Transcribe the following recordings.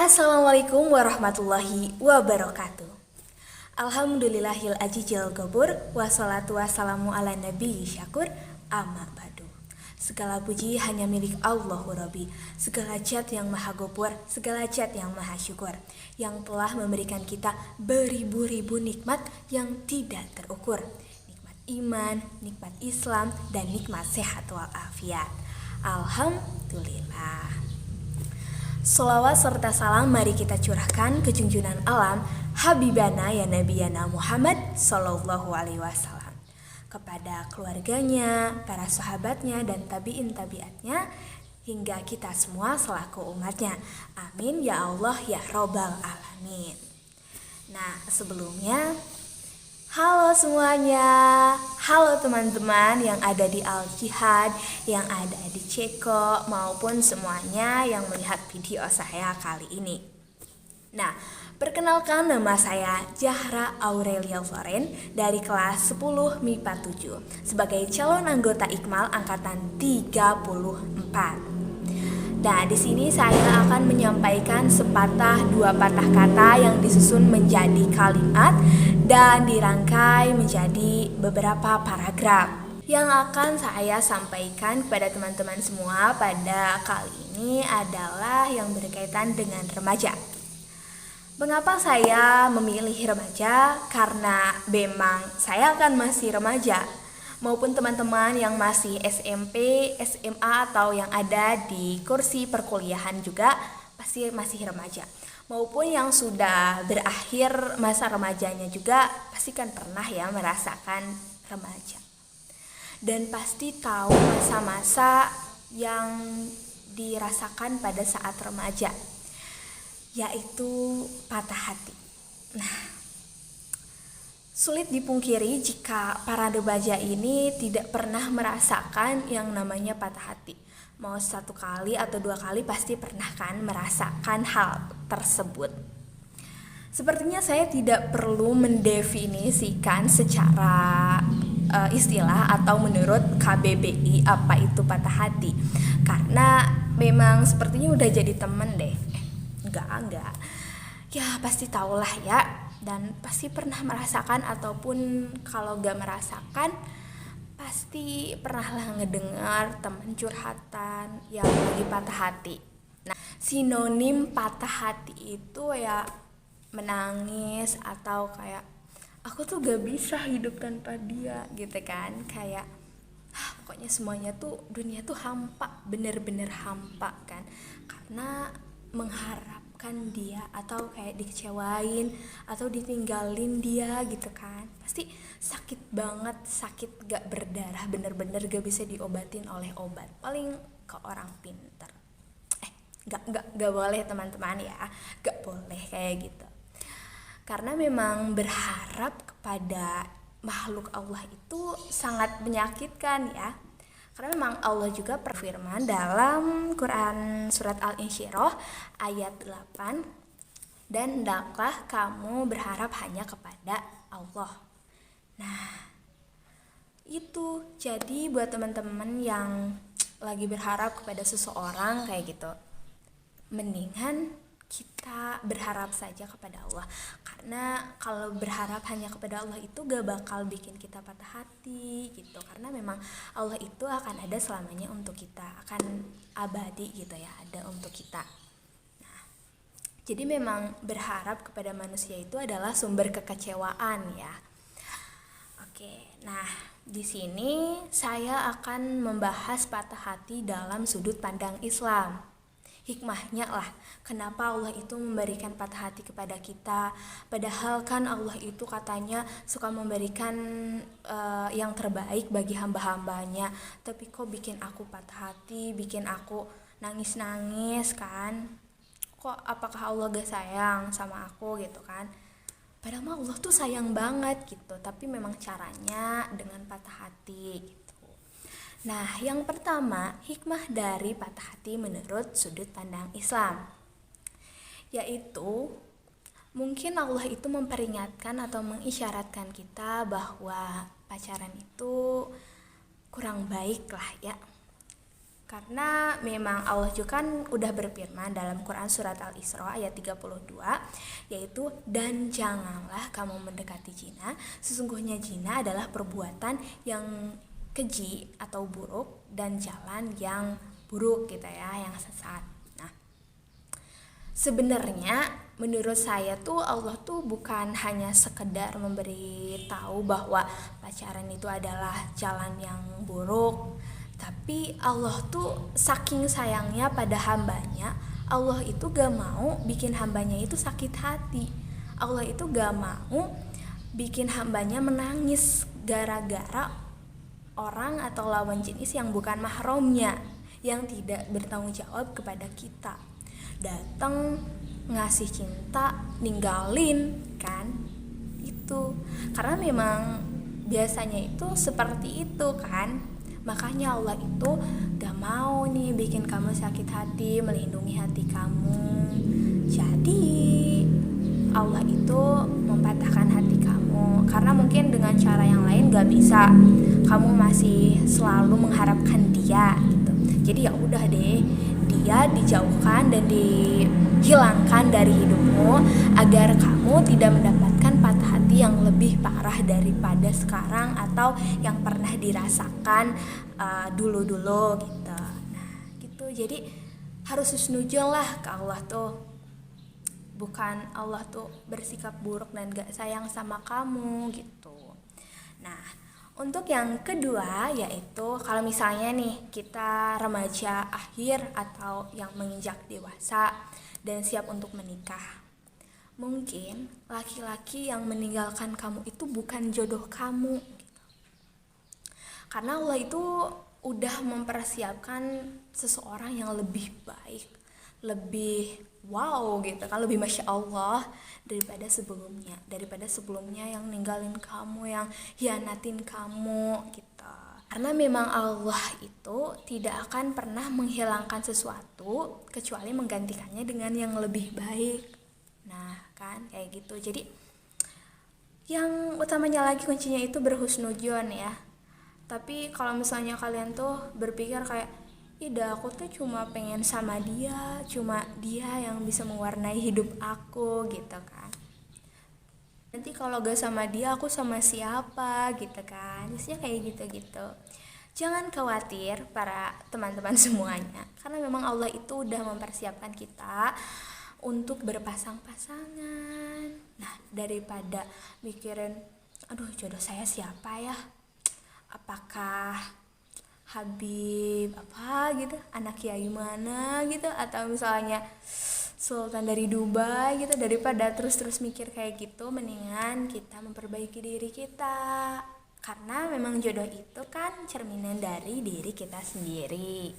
Assalamualaikum warahmatullahi wabarakatuh. Alhamdulillahil ajijil ghabur, wassalatu wassalamu ala nabi syakur, amma ba'du. Segala puji hanya milik Allahu Rabbi, segala jat yang maha gopur, segala jat yang maha syukur, yang telah memberikan kita beribu-ribu nikmat yang tidak terukur. Nikmat iman, nikmat Islam, dan nikmat sehat walafiat. Alhamdulillah. Sholawat serta salam mari kita curahkan ke junjungan alam Habibana ya Nabiyana Muhammad Sallallahu Alaihi Wasallam, kepada keluarganya, para sahabatnya, dan tabi'in tabiatnya, hingga kita semua selaku umatnya. Amin ya Allah ya Robbal Alamin. Nah, sebelumnya halo semuanya, halo teman-teman yang ada di Al-Jihad, yang ada di Ceko, maupun semuanya yang melihat video saya kali ini. Nah, perkenalkan, nama saya Zahra Aurelia Floren dari kelas 10 MIPA 7 sebagai calon anggota Ikmal angkatan 34. Nah, di sini saya akan menyampaikan sepatah dua patah kata yang disusun menjadi kalimat dan dirangkai menjadi beberapa paragraf yang akan saya sampaikan kepada teman-teman semua pada kali ini adalah yang berkaitan dengan remaja. Mengapa saya memilih remaja? Karena memang saya kan masih remaja, maupun teman-teman yang masih SMP, SMA, atau yang ada di kursi perkuliahan juga pasti masih remaja, maupun yang sudah berakhir masa remajanya juga pasti kan pernah ya merasakan remaja, dan pasti tahu masa-masa yang dirasakan pada saat remaja, yaitu patah hati. Nah, sulit dipungkiri jika para remaja ini tidak pernah merasakan yang namanya patah hati. Mau satu kali atau dua kali pasti pernah kan merasakan hal tersebut. Sepertinya saya tidak perlu mendefinisikan secara istilah atau menurut KBBI apa itu patah hati, karena memang sepertinya udah jadi temen deh. Enggak. Ya pasti tahulah ya, dan pasti pernah merasakan, ataupun kalau gak merasakan pasti pernah lah ngedengar teman curhatan yang lagi patah hati. Nah, sinonim patah hati itu ya menangis, atau kayak aku tuh gak bisa hidup tanpa dia gitu kan, kayak pokoknya semuanya tuh, dunia tuh hampa, bener-bener hampa kan, karena mengharapkan dia, atau kayak dikecewain atau ditinggalin dia gitu kan. Pasti sakit banget, sakit gak berdarah, bener-bener gak bisa diobatin oleh obat, paling ke orang pinter. Gak boleh teman-teman ya, gak boleh kayak gitu, karena memang berharap kepada makhluk Allah itu sangat menyakitkan ya. Karena memang Allah juga berfirman dalam Quran surat Al-Insyirah ayat 8, dan hendaklah kamu berharap hanya kepada Allah. Nah, itu jadi buat teman-teman yang lagi berharap kepada seseorang kayak gitu, mendingan kita berharap saja kepada Allah. Karena kalau berharap hanya kepada Allah itu gak bakal bikin kita patah hati gitu, karena memang Allah itu akan ada selamanya untuk kita, akan abadi gitu ya, ada untuk kita. Nah, jadi memang berharap kepada manusia itu adalah sumber kekecewaan ya. Oke, nah di sini saya akan membahas patah hati dalam sudut pandang Islam. Hikmahnya lah, kenapa Allah itu memberikan patah hati kepada kita, padahal kan Allah itu katanya suka memberikan yang terbaik bagi hamba-hambanya, tapi kok bikin aku patah hati, bikin aku nangis-nangis kan, kok apakah Allah gak sayang sama aku gitu kan. Padahal Allah tuh sayang banget gitu, tapi memang caranya dengan patah hati gitu. Nah, yang pertama, hikmah dari patah hati menurut sudut pandang Islam, yaitu mungkin Allah itu memperingatkan atau mengisyaratkan kita bahwa pacaran itu kurang baik lah ya. Karena memang Allah juga kan udah berfirman dalam Quran surat Al-Isra ayat 32, yaitu dan janganlah kamu mendekati zina, sesungguhnya zina adalah perbuatan yang keji atau buruk dan jalan yang buruk gitu ya, yang sesat. Nah, sebenarnya menurut saya tuh Allah tuh bukan hanya sekedar memberi tahu bahwa pacaran itu adalah jalan yang buruk, tapi Allah tuh saking sayangnya pada hambanya, Allah itu gak mau bikin hambanya itu sakit hati. Allah itu gak mau bikin hambanya menangis gara-gara orang atau lawan jenis yang bukan mahramnya, yang tidak bertanggung jawab kepada kita, datang ngasih cinta ninggalin kan. Itu karena memang biasanya itu seperti itu kan. Makanya Allah itu gak mau nih bikin kamu sakit hati, melindungi hati kamu. Jadi Allah itu mematahkan hati kamu karena mungkin dengan cara yang lain gak bisa. Kamu masih selalu mengharapkan dia gitu. Jadi ya udah deh, dia dijauhkan dan dihilangkan dari hidupmu agar kamu tidak mendapatkan patah hati yang lebih parah daripada sekarang atau yang pernah dirasakan dulu-dulu gitu. Nah gitu, jadi harus husnuzon lah ke Allah tuh. Bukan Allah tuh bersikap buruk dan gak sayang sama kamu gitu. Nah, untuk yang kedua yaitu kalau misalnya nih kita remaja akhir atau yang menginjak dewasa dan siap untuk menikah. Mungkin laki-laki yang meninggalkan kamu itu bukan jodoh kamu gitu. Karena Allah itu udah mempersiapkan seseorang yang lebih baik, lebih wow gitu kan, lebih masya Allah daripada sebelumnya yang ninggalin kamu, yang hianatin kamu gitu. Karena memang Allah itu tidak akan pernah menghilangkan sesuatu kecuali menggantikannya dengan yang lebih baik. Nah kan kayak gitu. Jadi yang utamanya lagi kuncinya itu berhusnuzon ya. Tapi kalau misalnya kalian tuh berpikir kayak tidak, aku tuh cuma pengen sama dia, cuma dia yang bisa mewarnai hidup aku gitu kan. Nanti kalau gak sama dia aku sama siapa gitu kan. Biasanya kayak gitu-gitu. Jangan khawatir para teman-teman semuanya, karena memang Allah itu udah mempersiapkan kita untuk berpasang-pasangan. Nah, daripada mikirin aduh jodoh saya siapa ya, apakah Habib apa gitu, anak kiai mana gitu, atau misalnya sultan dari Dubai gitu. Daripada terus-terus mikir kayak gitu, mendingan kita memperbaiki diri kita, karena memang jodoh itu kan cerminan dari diri kita sendiri.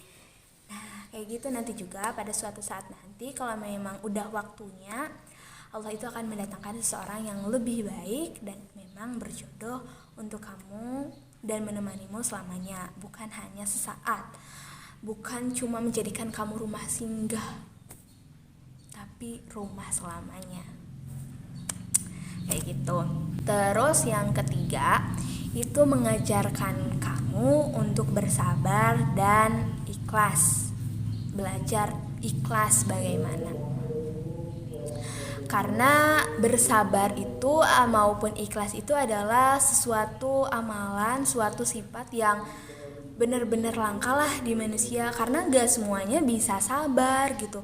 Nah kayak gitu. Nanti juga pada suatu saat nanti kalau memang udah waktunya, Allah itu akan mendatangkan seseorang yang lebih baik dan memang berjodoh untuk kamu dan menemanimu selamanya, bukan hanya sesaat, bukan cuma menjadikan kamu rumah singgah, tapi rumah selamanya. Kayak gitu. Terus yang ketiga itu mengajarkan kamu untuk bersabar dan ikhlas. Belajar ikhlas bagaimana. Karena bersabar itu maupun ikhlas itu adalah sesuatu amalan, suatu sifat yang benar-benar langka lah di manusia. Karena gak semuanya bisa sabar gitu.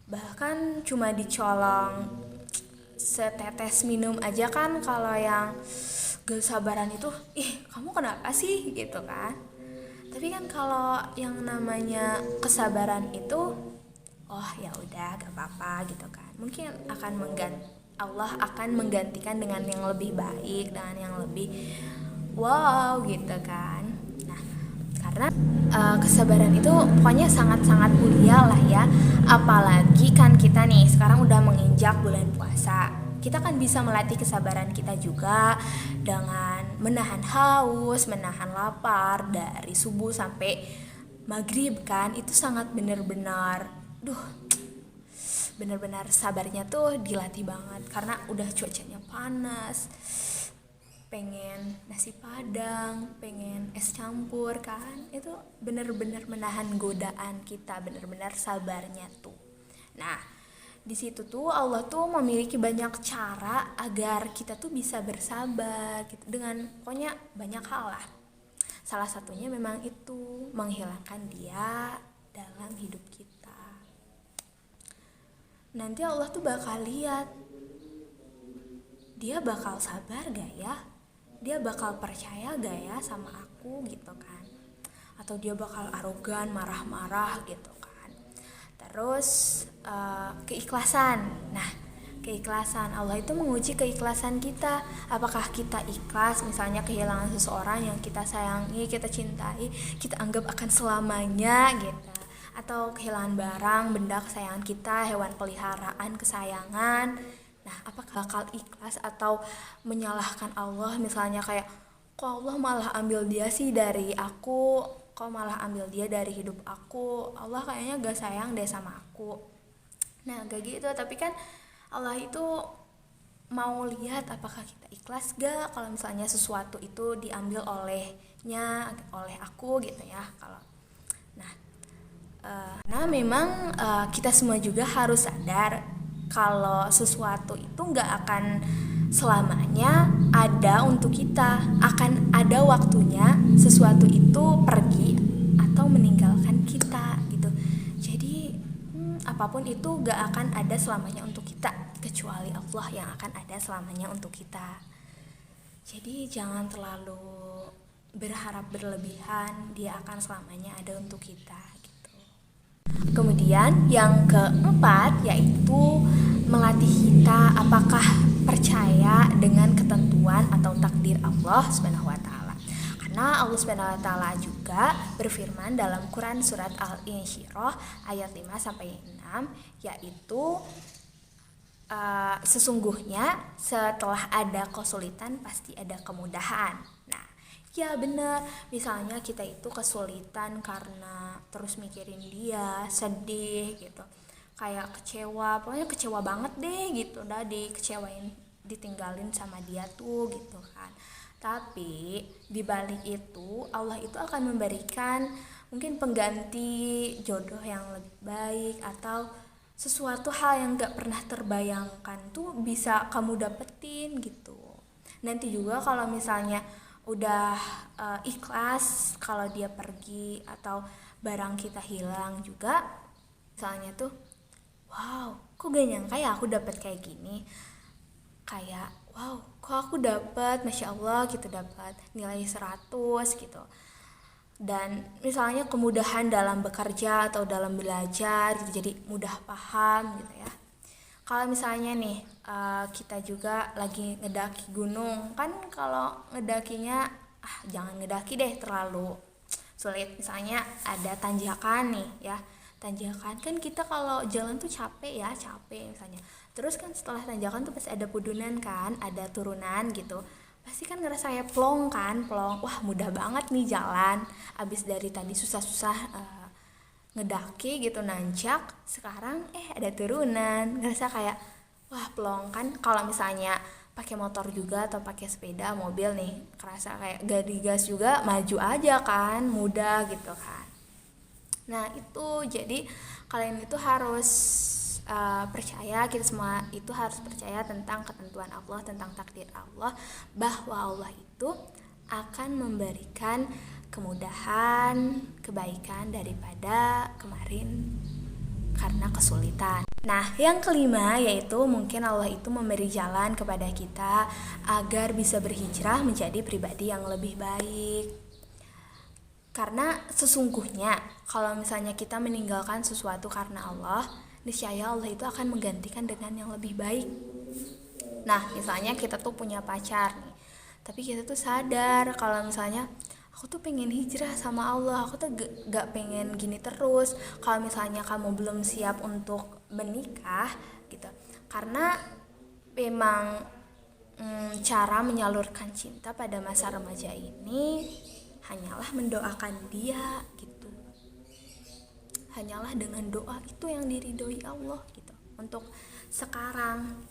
Bahkan cuma dicolong setetes minum aja kan kalau yang gak sabaran itu, kamu kenapa sih gitu kan. Tapi kan kalau yang namanya kesabaran itu, oh ya udah gak apa-apa gitu kan. Mungkin Allah akan menggantikan dengan yang lebih baik, dengan yang lebih wow gitu kan. Nah karena kesabaran itu pokoknya sangat-sangat mulia lah ya. Apalagi kan kita nih sekarang udah menginjak bulan puasa, kita kan bisa melatih kesabaran kita juga dengan menahan haus, menahan lapar dari subuh sampai maghrib kan. Itu sangat benar-benar benar-benar sabarnya tuh dilatih banget, karena udah cuacanya panas, pengen nasi padang, pengen es campur kan, itu bener-bener menahan godaan kita, bener-bener sabarnya tuh. Nah, di situ tuh Allah tuh memiliki banyak cara agar kita tuh bisa bersabar gitu, dengan pokoknya banyak hal lah. Salah satunya memang itu menghilangkan dia dalam hidup kita. Nanti Allah tuh bakal lihat dia bakal sabar gak ya, dia bakal percaya gak ya sama aku gitu kan, atau dia bakal arogan marah-marah gitu kan. Terus keikhlasan. Nah, keikhlasan, Allah itu menguji keikhlasan kita. Apakah kita ikhlas misalnya kehilangan seseorang yang kita sayangi, kita cintai, kita anggap akan selamanya gitu, atau kehilangan barang, benda kesayangan kita, hewan peliharaan kesayangan. Nah, apakah bakal ikhlas atau menyalahkan Allah, misalnya kayak, kok Allah malah ambil dia sih dari aku, kok malah ambil dia dari hidup aku, Allah kayaknya gak sayang deh sama aku. Nah, gak gitu, tapi kan Allah itu mau lihat apakah kita ikhlas gak kalau misalnya sesuatu itu diambil olehnya, oleh aku gitu ya. Kalau nah memang kita semua juga harus sadar kalau sesuatu itu nggak akan selamanya ada untuk kita, akan ada waktunya sesuatu itu pergi atau meninggalkan kita gitu. Jadi apapun itu nggak akan ada selamanya untuk kita, kecuali Allah yang akan ada selamanya untuk kita. Jadi jangan terlalu berharap berlebihan dia akan selamanya ada untuk kita gitu. Kemudian yang keempat yaitu melatih kita apakah percaya dengan ketentuan atau takdir Allah Subhanahu wa taala. Karena Allah Subhanahu wa taala juga berfirman dalam Quran surat Al-Insyirah ayat 5 sampai 6 yaitu sesungguhnya setelah ada kesulitan pasti ada kemudahan. Nah, ya benar, misalnya kita itu kesulitan karena terus mikirin dia, sedih gitu, kayak kecewa, pokoknya kecewa banget deh gitu, udah dikecewain, ditinggalin sama dia tuh gitu kan. Tapi di balik itu Allah itu akan memberikan mungkin pengganti jodoh yang lebih baik, atau sesuatu hal yang gak pernah terbayangkan tuh bisa kamu dapetin gitu. Nanti juga kalau misalnya udah ikhlas kalau dia pergi atau barang kita hilang juga, misalnya tuh wow, kok gak nyangka ya aku dapet kayak gini, kayak wow, kok aku dapet, Masya Allah gitu, dapet nilai 100 gitu. Dan misalnya kemudahan dalam bekerja atau dalam belajar gitu, jadi mudah paham gitu ya. Kalau misalnya nih kita juga lagi ngedaki gunung, kan kalau ngedakinya jangan ngedaki deh terlalu sulit. Misalnya ada tanjakan nih ya, tanjakan kan kita kalau jalan tuh capek misalnya. Terus kan setelah tanjakan tuh pasti ada pedunan kan, ada turunan gitu, pasti kan ngerasa ya plong, wah mudah banget nih jalan, abis dari tadi susah-susah ngedaki gitu nanjak, sekarang ada turunan, ngerasa kayak wah plong kan. Kalau misalnya pakai motor juga atau pakai sepeda mobil nih, kerasa kayak gak digas juga maju aja kan, mudah gitu kan. Nah itu jadi kalian itu harus percaya, kita semua itu harus percaya tentang ketentuan Allah, tentang takdir Allah, bahwa Allah itu akan memberikan kemudahan, kebaikan daripada kemarin karena kesulitan. Nah, yang kelima yaitu mungkin Allah itu memberi jalan kepada kita agar bisa berhijrah menjadi pribadi yang lebih baik. Karena sesungguhnya kalau misalnya kita meninggalkan sesuatu karena Allah, niscaya Allah itu akan menggantikan dengan yang lebih baik. Nah, misalnya kita tuh punya pacar nih, tapi kita tuh sadar kalau misalnya aku tuh pengen hijrah sama Allah, aku tuh gak pengen gini terus. Kalau misalnya kamu belum siap untuk menikah gitu, karena memang cara menyalurkan cinta pada masa remaja ini hanyalah mendoakan dia gitu. Hanyalah dengan doa itu yang diridhoi Allah gitu untuk sekarang.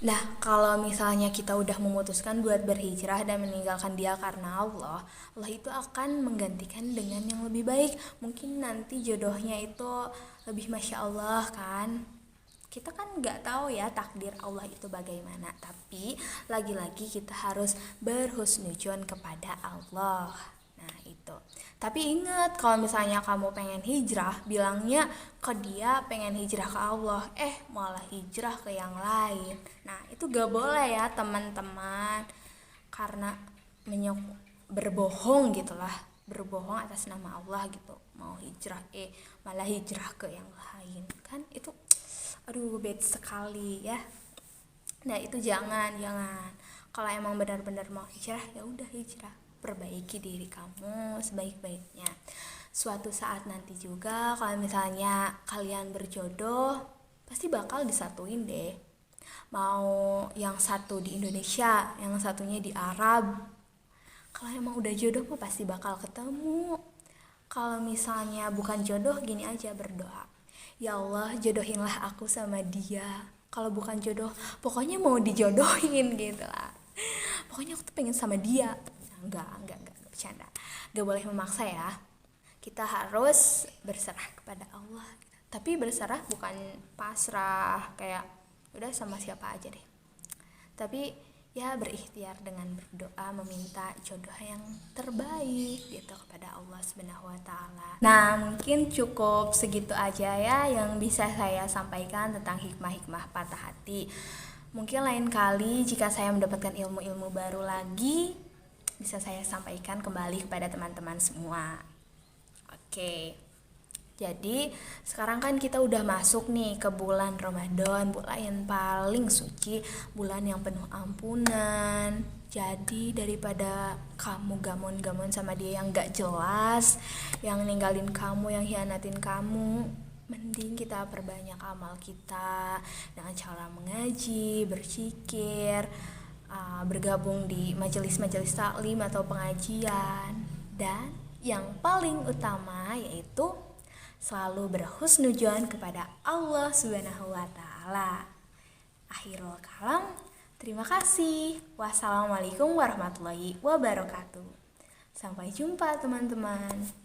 Nah, kalau misalnya kita udah memutuskan buat berhijrah dan meninggalkan dia karena Allah, Allah itu akan menggantikan dengan yang lebih baik. Mungkin nanti jodohnya itu lebih masya Allah kan. Kita kan nggak tahu ya takdir Allah itu bagaimana, tapi lagi-lagi kita harus berhusnudzon kepada Allah. Nah itu. Tapi ingat, kalau misalnya kamu pengen hijrah, bilangnya ke dia pengen hijrah ke Allah, malah hijrah ke yang lain. Nah itu gak boleh ya teman-teman, karena berbohong gitulah, berbohong atas nama Allah gitu, mau hijrah malah hijrah ke yang lain, kan itu aduh bad sekali ya. Nah itu jangan. Kalau emang benar-benar mau hijrah, ya udah hijrah, perbaiki diri kamu sebaik-baiknya. Suatu saat nanti juga kalau misalnya kalian berjodoh, pasti bakal disatuin deh. Mau yang satu di Indonesia, yang satunya di Arab. Kalau emang udah jodoh mah pasti bakal ketemu. Kalau misalnya bukan jodoh, gini aja berdoa, ya Allah jodohinlah aku sama dia. Kalau bukan jodoh, pokoknya mau dijodohin gitu lah. Pokoknya aku tuh pengen sama dia. Enggak, bercanda. Gak boleh memaksa ya. Kita harus berserah kepada Allah. Tapi berserah bukan pasrah kayak udah sama siapa aja deh. Tapi ya berikhtiar dengan berdoa, meminta jodoh yang terbaik gitu kepada Allah Subhanahu wa taala. Nah, mungkin cukup segitu aja ya yang bisa saya sampaikan tentang hikmah-hikmah patah hati. Mungkin lain kali jika saya mendapatkan ilmu-ilmu baru lagi, bisa saya sampaikan kembali kepada teman-teman semua. Oke. Jadi sekarang kan kita udah masuk nih ke bulan Ramadan, bulan yang paling suci, bulan yang penuh ampunan. Jadi daripada kamu gamon-gamon sama dia yang gak jelas, yang ninggalin kamu, yang hianatin kamu, mending kita perbanyak amal kita dengan cara mengaji, berzikir, bergabung di majelis-majelis taklim atau pengajian. Dan yang paling utama yaitu selalu berhusnudzon kepada Allah Subhanahu wa taala. Akhirul kalam, terima kasih. Wassalamualaikum warahmatullahi wabarakatuh. Sampai jumpa teman-teman.